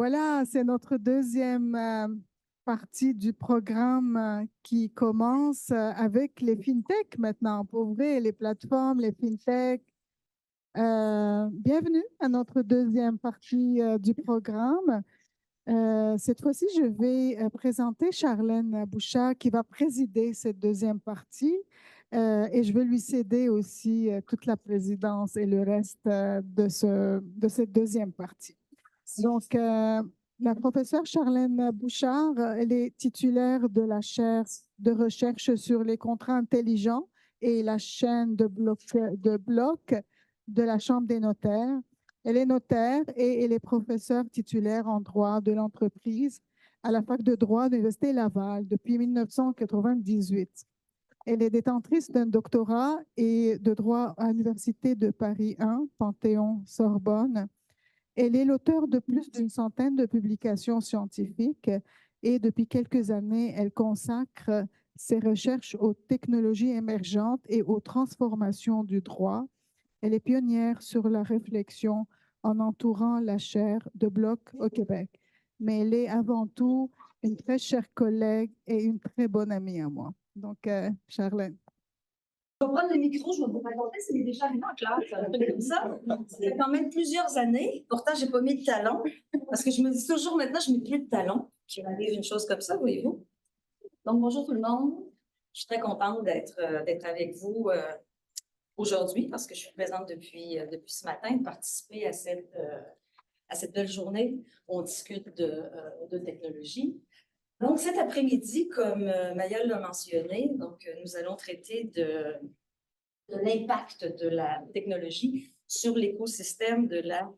Voilà, c'est notre deuxième partie du programme qui commence avec les fintech maintenant. Pour vrai, les plateformes, les fintech. Bienvenue à notre deuxième partie du programme. Cette fois-ci, je vais présenter Charlène Bouchard qui va présider cette deuxième partie et je vais lui céder aussi toute la présidence et le reste de cette deuxième partie. Donc, la professeure Charlène Bouchard, elle est titulaire de la chaire de recherche sur les contrats intelligents et la chaîne de blocs de la Chambre des notaires. Elle est notaire et elle est professeure titulaire en droit de l'entreprise à la Fac de droit de l'Université Laval depuis 1998. Elle est détentrice d'un doctorat et de droit à l'Université de Paris 1, Panthéon-Sorbonne. Elle est l'auteur de plus d'une centaine de publications scientifiques et depuis quelques années, elle consacre ses recherches aux technologies émergentes et aux transformations du droit. Elle est pionnière sur la réflexion en entourant la chaire de bloc au Québec. Mais elle est avant tout une très chère collègue et une très bonne amie à moi. Donc, Charlène. Je vais prendre le micro, je vais vous raconter, c'est déjà arrivé en classe, un truc comme ça. Ça fait quand même plusieurs années. Pourtant, je n'ai pas mis de talons, parce que je me dis toujours maintenant, je ne mets plus de talons. Qu'il m'arrive une chose comme ça, voyez-vous. Donc, bonjour tout le monde. Je suis très contente d'être avec vous aujourd'hui, parce que je suis présente depuis ce matin, de participer à cette belle journée où on discute de technologie. Donc, cet après-midi, comme Mayol l'a mentionné, nous allons traiter de l'impact de la technologie sur l'écosystème de la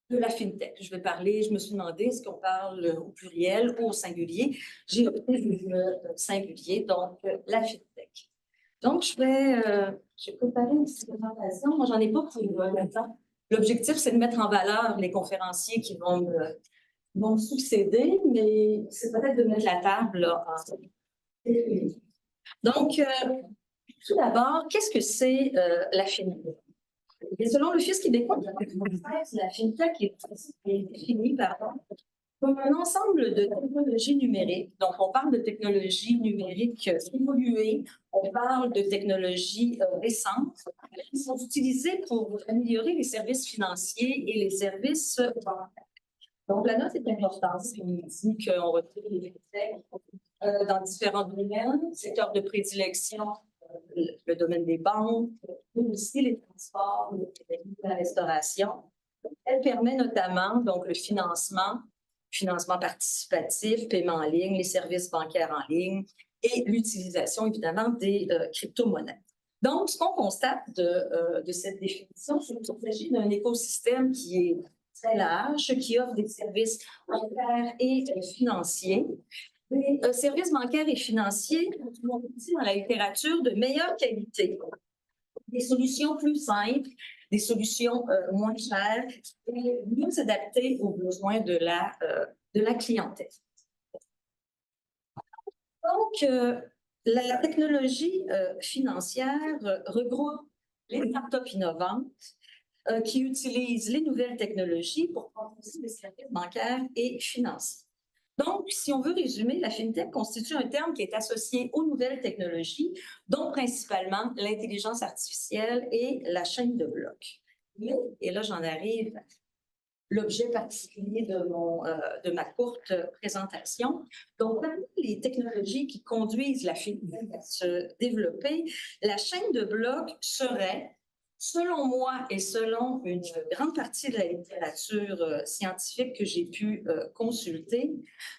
fintech. Je me suis demandé, est-ce qu'on parle au pluriel ou au singulier? J'ai opté le singulier, donc la fintech. Donc, j'ai préparé une petite présentation. Moi, j'en ai pas pour longtemps. L'objectif, c'est de mettre en valeur les conférenciers qui vont me succéder, mais c'est peut-être de mettre la table là, Donc, tout d'abord, qu'est-ce que c'est la fintech? Et selon le Fisc québécois, la fintech est définie comme un ensemble de technologies numériques. Donc, on parle de technologies numériques évoluées, on parle de technologies récentes qui sont utilisées pour améliorer les services financiers et les services bancaires. Donc, la note est importante. On dit qu'on retrouve les fintech dans différents domaines, secteurs de prédilection, le domaine des banques, mais aussi les transports, la restauration. Elle permet notamment donc, le financement participatif, paiement en ligne, les services bancaires en ligne et l'utilisation, évidemment, des crypto-monnaies. Donc, ce qu'on constate de cette définition, c'est qu'il s'agit d'un écosystème qui est très large, qui offre des services bancaires et financiers. Les services bancaires et financiers sont dit dans la littérature de meilleure qualité, des solutions plus simples, des solutions moins chères et mieux adaptées aux besoins de la clientèle. Donc, la technologie financière regroupe les startups innovantes qui utilisent les nouvelles technologies pour proposer des services bancaires et financiers. Donc, si on veut résumer, la fintech constitue un terme qui est associé aux nouvelles technologies, dont principalement l'intelligence artificielle et la chaîne de blocs. Et là, j'en arrive à l'objet particulier de ma courte présentation. Donc, parmi les technologies qui conduisent la fintech à se développer, la chaîne de blocs serait, selon moi et selon une grande partie de la littérature scientifique que j'ai pu consulter,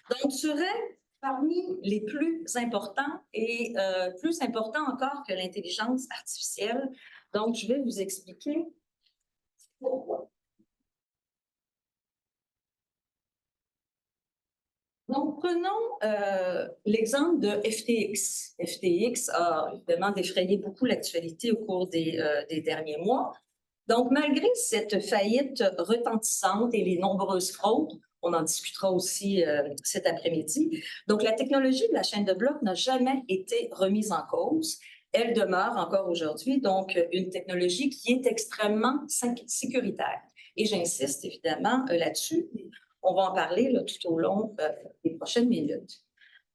donc serait parmi les plus importants et plus importants encore que l'intelligence artificielle. Donc, je vais vous expliquer pourquoi. Donc, prenons l'exemple de FTX. FTX a évidemment défrayé beaucoup l'actualité au cours des derniers mois. Donc, malgré cette faillite retentissante et les nombreuses fraudes, on en discutera aussi cet après-midi, donc la technologie de la chaîne de blocs n'a jamais été remise en cause. Elle demeure encore aujourd'hui donc une technologie qui est extrêmement sécuritaire. Et j'insiste évidemment là-dessus. On va en parler là, tout au long des prochaines minutes.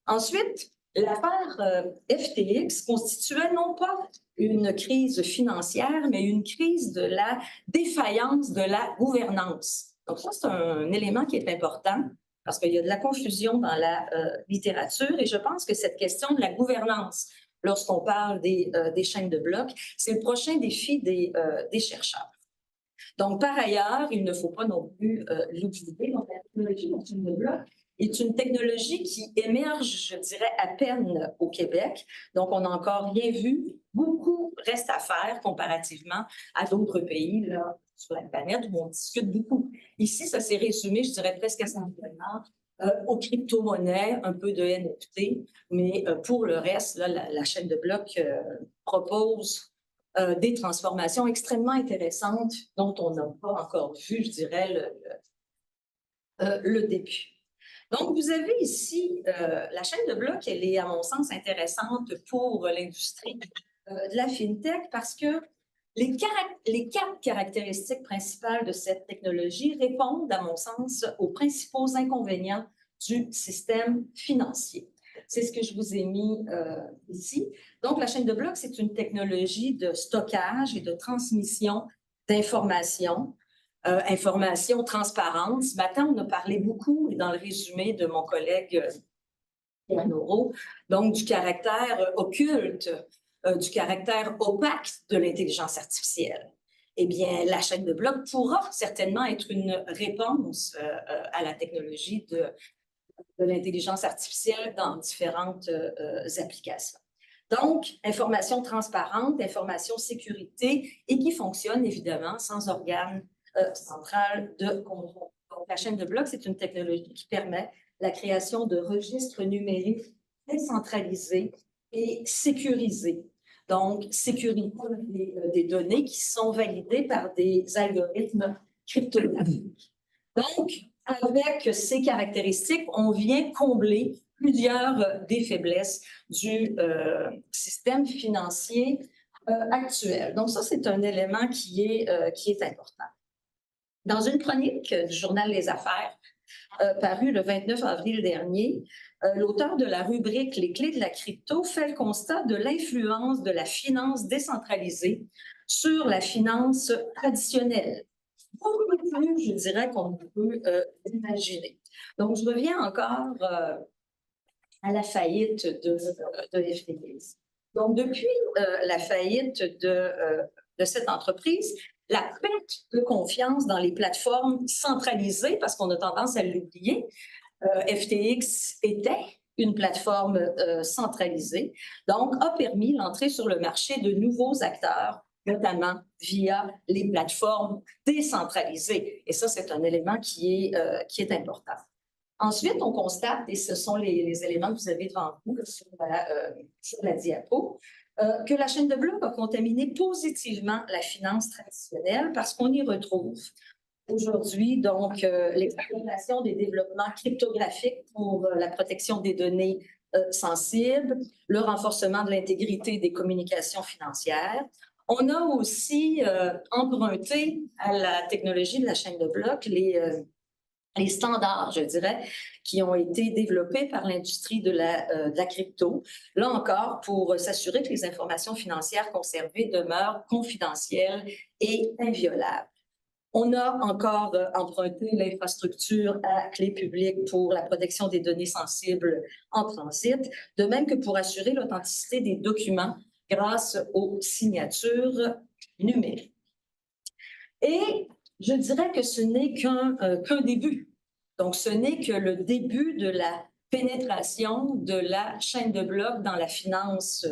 Ensuite, l'affaire FTX constituait non pas une crise financière, mais une crise de la défaillance de la gouvernance. Donc ça, c'est un élément qui est important parce qu'il y a de la confusion dans la littérature et je pense que cette question de la gouvernance, lorsqu'on parle des chaînes de blocs, c'est le prochain défi des chercheurs. Donc, par ailleurs, il ne faut pas non plus l'oublier. Donc, la technologie de chaîne de blocs est une technologie qui émerge, je dirais, à peine au Québec. Donc, on n'a encore rien vu. Beaucoup reste à faire comparativement à d'autres pays là, sur la planète où on discute beaucoup. Ici, ça s'est résumé, je dirais, presque essentiellement aux crypto-monnaies, un peu de NFT, mais pour le reste, là, la chaîne de blocs propose des transformations extrêmement intéressantes dont on n'a pas encore vu, je dirais, le début. Donc, vous avez ici la chaîne de blocs, elle est, à mon sens, intéressante pour l'industrie de la FinTech parce que les 4 caractéristiques principales de cette technologie répondent, à mon sens, aux principaux inconvénients du système financier. C'est ce que je vous ai mis ici. Donc, la chaîne de blocs, c'est une technologie de stockage et de transmission d'informations, informations transparentes. Ce matin, on a parlé beaucoup, et dans le résumé de mon collègue Pierre Noreau, donc du caractère occulte, du caractère opaque de l'intelligence artificielle. Eh bien, la chaîne de blocs pourra certainement être une réponse à la technologie de l'intelligence artificielle dans différentes applications. Donc, information transparente, information sécurité et qui fonctionne évidemment sans organe central de contrôle. Donc, la chaîne de blocs, c'est une technologie qui permet la création de registres numériques décentralisés et sécurisés. Donc, sécurité des données qui sont validées par des algorithmes cryptographiques. Donc, avec ces caractéristiques, on vient combler plusieurs des faiblesses du système financier actuel. Donc, ça, c'est un élément qui est important. Dans une chronique du journal Les Affaires, parue le 29 avril dernier, l'auteur de la rubrique « Les clés de la crypto » fait le constat de l'influence de la finance décentralisée sur la finance traditionnelle. Beaucoup plus, je dirais, qu'on peut imaginer. Donc, je reviens encore à la faillite de FTX. Donc, depuis la faillite de cette entreprise, la perte de confiance dans les plateformes centralisées, parce qu'on a tendance à l'oublier, FTX était une plateforme centralisée, donc a permis l'entrée sur le marché de nouveaux acteurs, notamment via les plateformes décentralisées. Et ça, c'est un élément qui est important. Ensuite, on constate, et ce sont les éléments que vous avez devant vous sur la diapo, que la chaîne de blocs a contaminé positivement la finance traditionnelle parce qu'on y retrouve aujourd'hui donc l'exploitation des développements cryptographiques pour la protection des données sensibles, le renforcement de l'intégrité des communications financières. On a aussi emprunté à la technologie de la chaîne de blocs les standards, je dirais, qui ont été développés par l'industrie de la crypto, là encore pour s'assurer que les informations financières conservées demeurent confidentielles et inviolables. On a encore emprunté l'infrastructure à clé publique pour la protection des données sensibles en transit, de même que pour assurer l'authenticité des documents grâce aux signatures numériques. Et je dirais que ce n'est qu'un début. Donc, ce n'est que le début de la pénétration de la chaîne de blocs dans la finance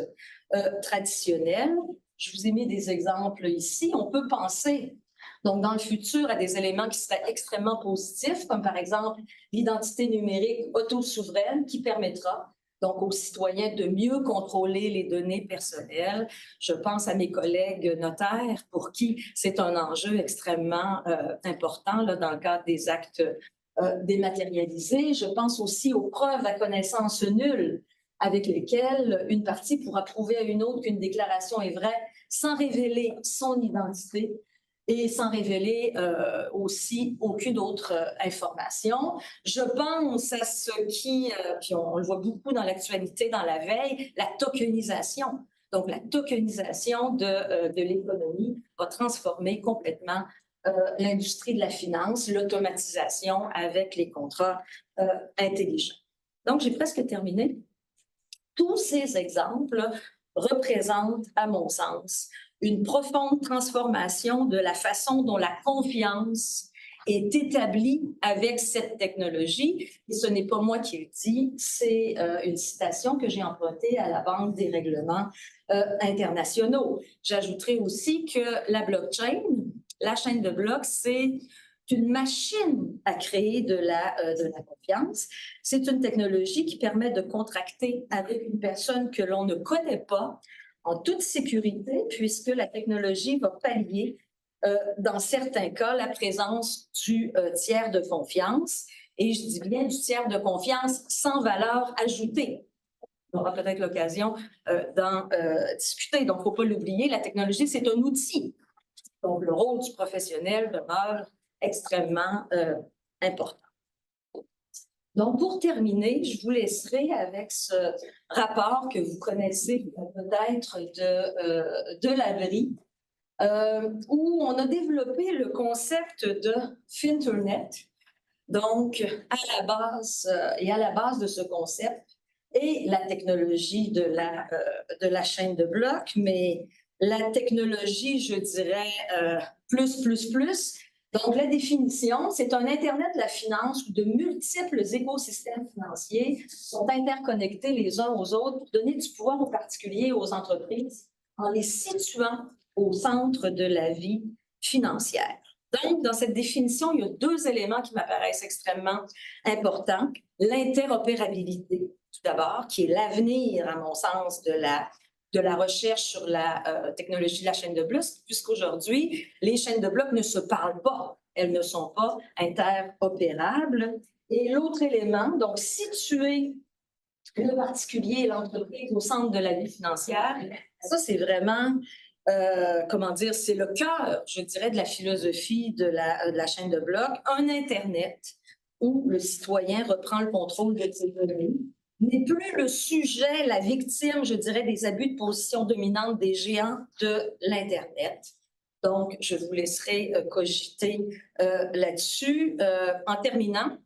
traditionnelle. Je vous ai mis des exemples ici. On peut penser, donc, dans le futur, à des éléments qui seraient extrêmement positifs, comme par exemple l'identité numérique auto-souveraine qui permettra donc aux citoyens de mieux contrôler les données personnelles. Je pense à mes collègues notaires pour qui c'est un enjeu extrêmement important là, dans le cadre des actes dématérialisés. Je pense aussi aux preuves à connaissance nulle avec lesquelles une partie pourra prouver à une autre qu'une déclaration est vraie sans révéler son identité et sans révéler aussi aucune autre information. Je pense à ce qui, puis on le voit beaucoup dans l'actualité, dans la veille, la tokenisation. Donc, la tokenisation de l'économie va transformer complètement l'industrie de la finance, l'automatisation avec les contrats intelligents. Donc, j'ai presque terminé. Tous ces exemples représentent, à mon sens, une profonde transformation de la façon dont la confiance est établie avec cette technologie. Et ce n'est pas moi qui le dis, c'est une citation que j'ai empruntée à la Banque des règlements internationaux. J'ajouterai aussi que la blockchain, la chaîne de blocs, c'est une machine à créer de la confiance. C'est une technologie qui permet de contracter avec une personne que l'on ne connaît pas en toute sécurité, puisque la technologie va pallier, dans certains cas, la présence du tiers de confiance. Et je dis bien du tiers de confiance sans valeur ajoutée. On aura peut-être l'occasion d'en discuter. Donc, il ne faut pas l'oublier, la technologie, c'est un outil. Donc, le rôle du professionnel demeure extrêmement important. Donc, pour terminer, je vous laisserai avec ce rapport que vous connaissez peut-être de l'Abri, où on a développé le concept de Finternet. Donc, à la base de ce concept et la technologie de la chaîne de blocs, mais la technologie, je dirais, plus. Donc, la définition, c'est un Internet de la finance où de multiples écosystèmes financiers sont interconnectés les uns aux autres pour donner du pouvoir aux particuliers et aux entreprises en les situant au centre de la vie financière. Donc, dans cette définition, il y a deux éléments qui m'apparaissent extrêmement importants. L'interopérabilité, tout d'abord, qui est l'avenir, à mon sens, de la recherche sur la technologie de la chaîne de blocs, puisqu'aujourd'hui, les chaînes de blocs ne se parlent pas. Elles ne sont pas interopérables. Et l'autre élément, donc situer le particulier et l'entreprise au centre de la vie financière, ça, c'est vraiment, comment dire, c'est le cœur, je dirais, de la philosophie de la chaîne de blocs. Un Internet où le citoyen reprend le contrôle de ses données, n'est plus le sujet, la victime, je dirais, des abus de position dominante des géants de l'Internet. Donc, je vous laisserai cogiter là-dessus. En terminant,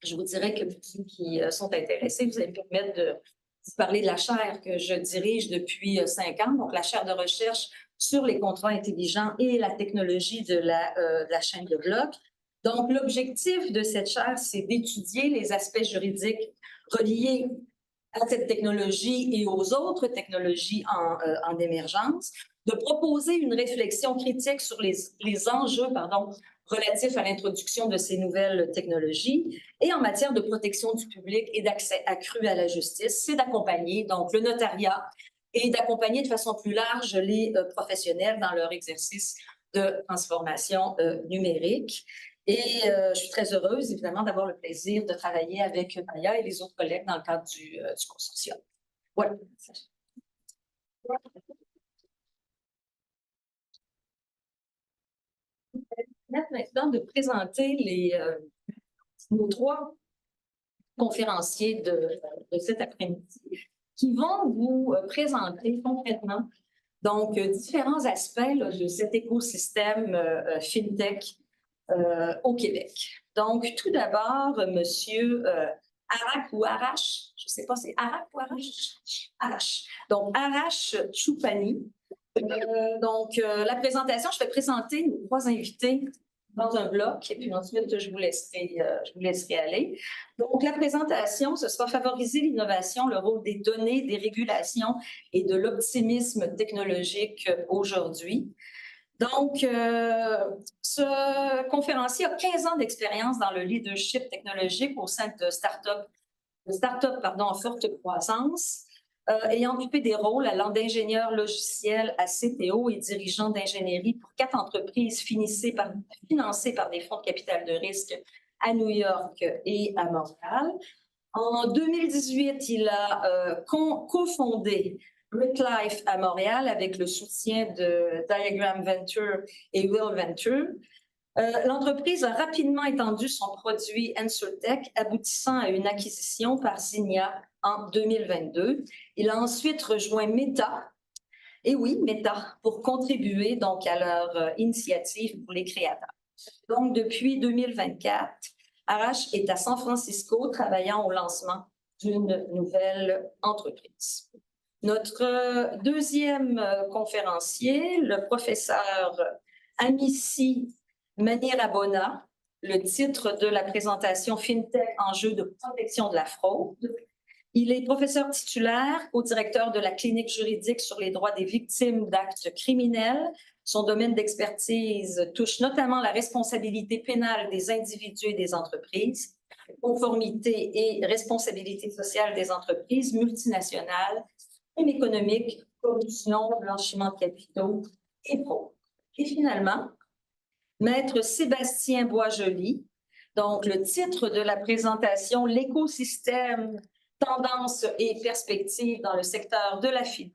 je vous dirais que ceux qui sont intéressés, vous allez me permettre de vous parler de la chaire que je dirige depuis 5 ans, donc la chaire de recherche sur les contrats intelligents et la technologie de la chaîne de blocs. Donc, l'objectif de cette chaire, c'est d'étudier les aspects juridiques reliés à cette technologie et aux autres technologies en émergence, de proposer une réflexion critique sur les enjeux relatifs à l'introduction de ces nouvelles technologies et en matière de protection du public et d'accès accru à la justice, c'est d'accompagner donc le notariat et d'accompagner de façon plus large les professionnels dans leur exercice de transformation numérique. Et je suis très heureuse, évidemment, d'avoir le plaisir de travailler avec Maya et les autres collègues dans le cadre du consortium. Voilà. Maintenant de présenter nos 3 conférenciers de cet après-midi qui vont vous présenter concrètement donc différents aspects de cet écosystème FinTech au Québec. Donc, tout d'abord, monsieur Arak ou Arash, je ne sais pas, c'est Arak ou Arash? Arash. Donc, Arash Choupani. Donc, la présentation, je vais présenter nos 3 invités dans un bloc et puis ensuite, je vous laisserai aller. Donc, la présentation, ce sera favoriser l'innovation, le rôle des données, des régulations et de l'optimisme technologique aujourd'hui. Donc, ce conférencier a 15 ans d'expérience dans le leadership technologique au sein de start-up en forte croissance, ayant occupé des rôles allant d'ingénieur logiciel à CTO et dirigeant d'ingénierie pour 4 entreprises financées par des fonds de capital de risque à New York et à Montréal. En 2018, il a cofondé RicLife à Montréal avec le soutien de Diagram Venture et Will Venture. L'entreprise a rapidement étendu son produit EnsurTech, aboutissant à une acquisition par Zynia en 2022. Il a ensuite rejoint Meta, et oui, Meta, pour contribuer donc à leur initiative pour les créateurs. Donc, depuis 2024, Arash est à San Francisco travaillant au lancement d'une nouvelle entreprise. Notre deuxième conférencier, le professeur Amici Manirabona, le titre de la présentation FinTech, enjeux de protection de la fraude. Il est professeur titulaire, co-directeur de la clinique juridique sur les droits des victimes d'actes criminels. Son domaine d'expertise touche notamment la responsabilité pénale des individus et des entreprises, conformité et responsabilité sociale des entreprises multinationales, crime économique, corruption, blanchiment de capitaux et fraude. Et finalement, Maître Sébastien Boisjoli, donc le titre de la présentation, l'écosystème, tendances et perspectives dans le secteur de la finance.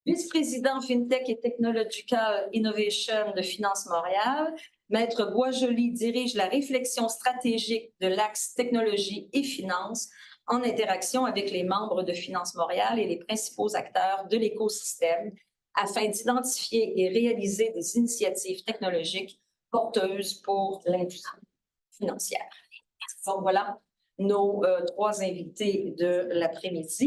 Vice-président FinTech et Technological Innovation de Finance Montréal, Maître Boisjoli dirige la réflexion stratégique de l'axe technologie et finance en interaction avec les membres de Finance Montréal et les principaux acteurs de l'écosystème afin d'identifier et réaliser des initiatives technologiques porteuses pour l'industrie financière. Donc voilà nos trois invités de l'après-midi.